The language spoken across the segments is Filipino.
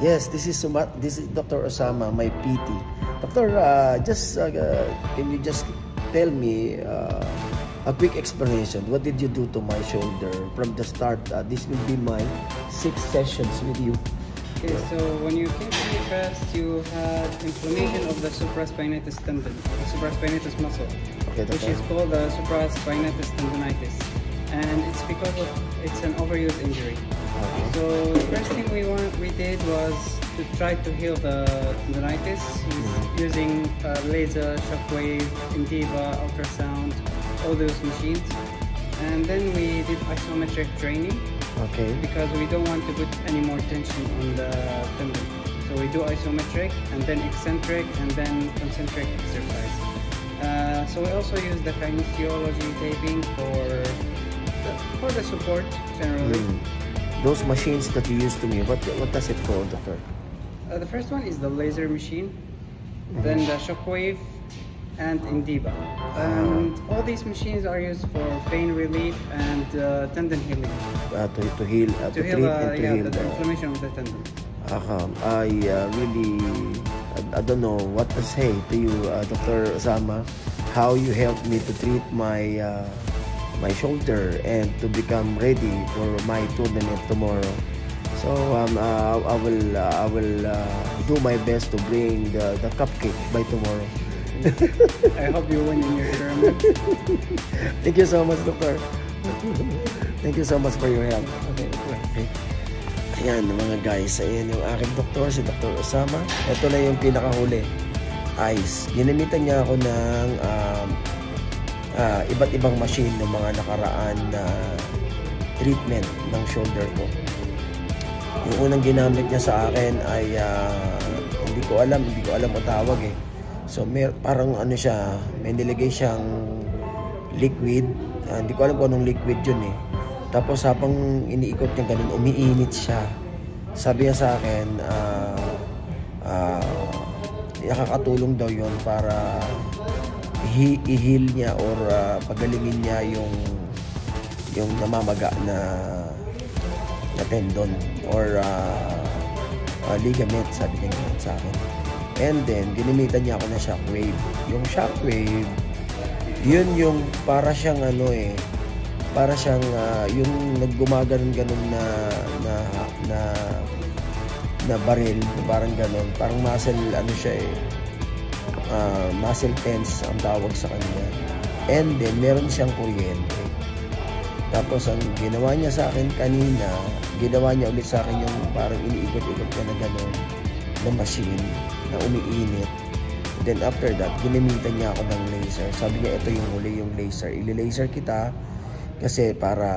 Yes, this is Dr. Osama, my PT. Doctor, can you just tell me a quick explanation? What did you do to my shoulder from the start? This will be my 6 sessions with you. Okay, so when you came to me first, you had inflammation of the supraspinatus tendon, the supraspinatus muscle, okay, which is called the supraspinatus tendonitis, and it's because of it's an overuse injury. Okay. So the first thing we did was to try to heal the tendonitis using laser, shockwave, Indiva, ultrasound, all those machines, and then we did isometric training. Okay. Because we don't want to put any more tension on the tendon. So we do isometric and then eccentric and then concentric exercise. So we also use the kinesiology taping for the support generally. Those machines that you used to me, what does it call, doctor? The first one is the laser machine, then the shockwave, and Indiva. And all these machines are used for pain relief and tendon healing. To heal the inflammation of the tendon. I don't know what to say to you, Dr. Osama, how you helped me to treat my my shoulder and to become ready for my tournament tomorrow. So I will do my best to bring the cupcake by tomorrow. I hope you win in your tournament. Thank you so much, Doctor. Thank you so much for your help. Okay. Ayan mga guys, ayan yung aking doktor, si Dr. Osama. Ito na yung pinakahuli. Ice. Ginamitan niya ako ng iba't ibang machine ng mga nakaraan na treatment ng shoulder ko. Yung unang ginamit niya sa akin ay hindi ko alam ang tawag eh. So parang ano siya, may nilagay siyang liquid. Hindi ko alam kung anong liquid yun eh. Tapos habang iniikot niya ganun, umiinit siya. Sabi niya sa akin, nakakatulong daw yun para i-heal niya or pagalingin niya yung namamaga na tendon or ligament, sabi niya ganun sa akin. And then, ginamitan niya ako ng shockwave. Yung shockwave, yun yung para siyang ano eh, para siyang yung naggumaganon-ganon na baril, parang ganon. Parang muscle, ano siya eh, muscle tense ang tawag sa kanya. And then, meron siyang kuryente. Tapos, ang ginawa niya sa akin kanina, ginawa niya ulit sa akin yung parang iniikot-ikot niya na ganon na machine na umiinit. Then after that, ginamitan niya ako ng laser. Sabi niya, ito yung huli, yung laser. Ili-laser kita kasi para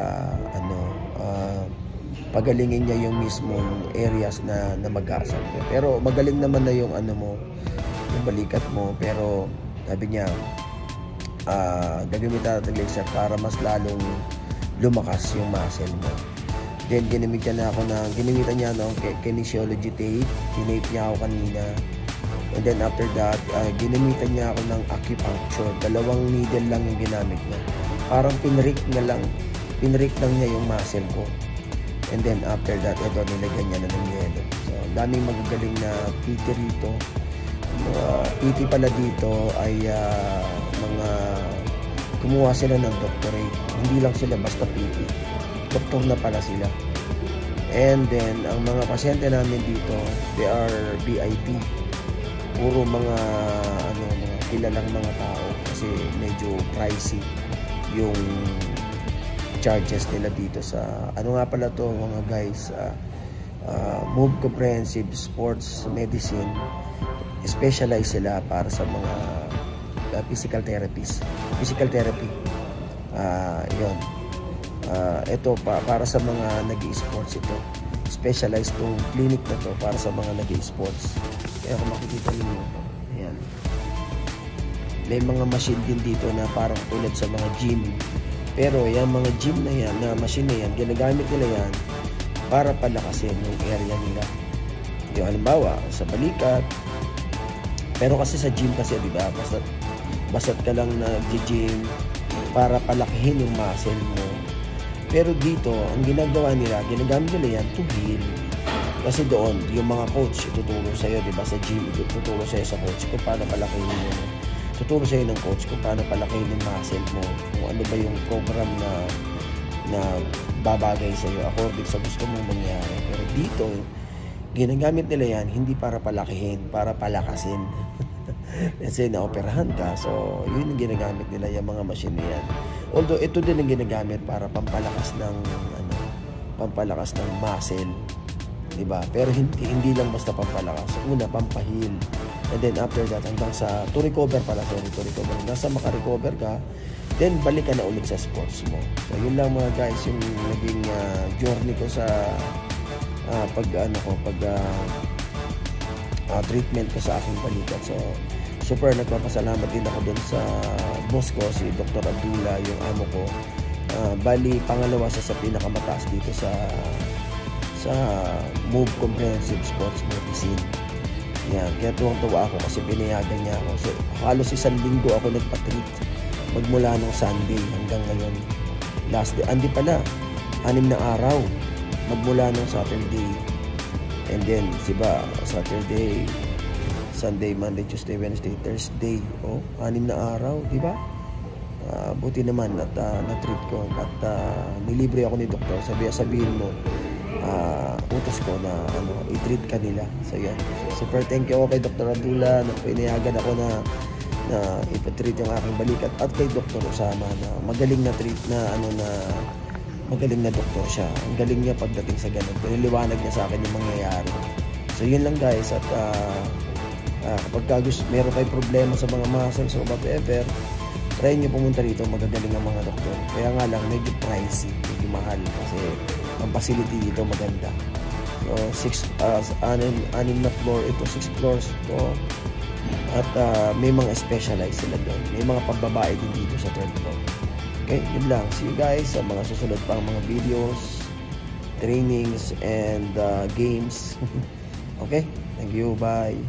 pagalingin niya yung mismong areas na magasag. Pero magaling naman na yung yung balikat mo. Pero sabi niya, gagamitan natin ng laser para mas lalong lumakas yung muscle mo. Then ginamitan niya ng kinesiology tape. Tinape niya ako kanina. And then after that, ginamitan niya ako ng acupuncture. 2 needle lang yung ginamit niya. Parang pinrik lang niya yung muscle ko. And then after that, ito nilagyan niya na ng yelo. So, daming magagaling na PT rito. PT pala dito ay mga kumuha sila ng doctorate. Hindi lang sila basta PT. Doktor na pala sila. And then, ang mga pasyente namin dito, they are VIP. Puro mga kilalang mga tao kasi medyo pricey yung charges nila dito sa nga pala to mga guys, Move Comprehensive Sports Medicine. Specialize sila para sa mga physical therapy. Yun. Ito para sa mga nag-i-sports ito. Specialized tong clinic na to para sa mga nag-i-sports. Kaya kung makikita niyo, ayan. May mga machine din dito na parang tulad sa mga gym. Pero yung mga gym na yan, na machine na yan, ginagamit nila yan para palakasin yung area nila. Yung halimbawa, sa balikat. Pero kasi sa gym kasi, di ba, basta't ka lang nag-gym para palakihin yung muscle mo. Pero dito, ang ginagawa nila, ginagamit nila yan to heal. Kasi doon, yung mga coach ituturo sa'yo, di ba? Sa gym, ituturo sa'yo sa coach kung paano palakihin mo. Tuturo sa'yo ng coach kung paano palakihin yung muscle mo. Kung ano ba yung program na babagay sa'yo according sa gusto mong mangyari. Pero dito, ginagamit nila yan, hindi para palakihin, para palakasin. Kasi naoperahan ka, so yun yung ginagamit nila, yung mga machine yan. Although, ito din ang ginagamit para pampalakas ng muscle. Diba? Pero hindi lang basta pampalakas. Una, pampahil. And then after that, hanggang sa to recover. Hanggang sa makarecover ka, then balik ka na ulit sa sports mo. So yun lang mga guys, yung naging journey ko sa treatment ko sa aking balikat. So super nagpapasalamat din ako dun sa boss ko, si Dr. Abdullah, yung amo ko. Bali, pangalawa sa pinakamataas dito sa Move Comprehensive Sports Medicine. Yan, kaya tuwang-tuwa ako kasi pinayagan niya ako. So, halos 1 linggo ako nagpa-treat. Magmula nung Sunday hanggang ngayon. Last day, hindi pala, 6 na araw. Magmula nung Saturday. And then, diba, Saturday, Sunday, Monday, Tuesday, Wednesday, Thursday. 6 na araw, diba? Buti naman at na-treat ko. At nilibre ako ni doktor. Sabihin mo, utos ko na i-treat kanila. So yan, super thank you ako kay Dr. Abdullah na pinayagan ako na ipatreat yung aking balikat, at kay Dr. Usama na magaling na treat magaling na doktor siya. Ang galing niya pagdating sa ganun, piniliwanag niya sa akin yung mangyayari. So yun lang guys, at kapag meron kayo problema sa mga muscles o whatever, try nyo pumunta rito, magagaling ang mga doktor. Kaya nga lang, medyo pricey, medyo mahal kasi ang facility dito maganda. So 6 na floor ito, 6 floors ito. At may mga specialized sila doon. May mga pagbabae din dito sa 3rd floor. Okay, yun lang. See you guys sa mga susunod pang mga videos, trainings, and games. Okay, thank you, bye.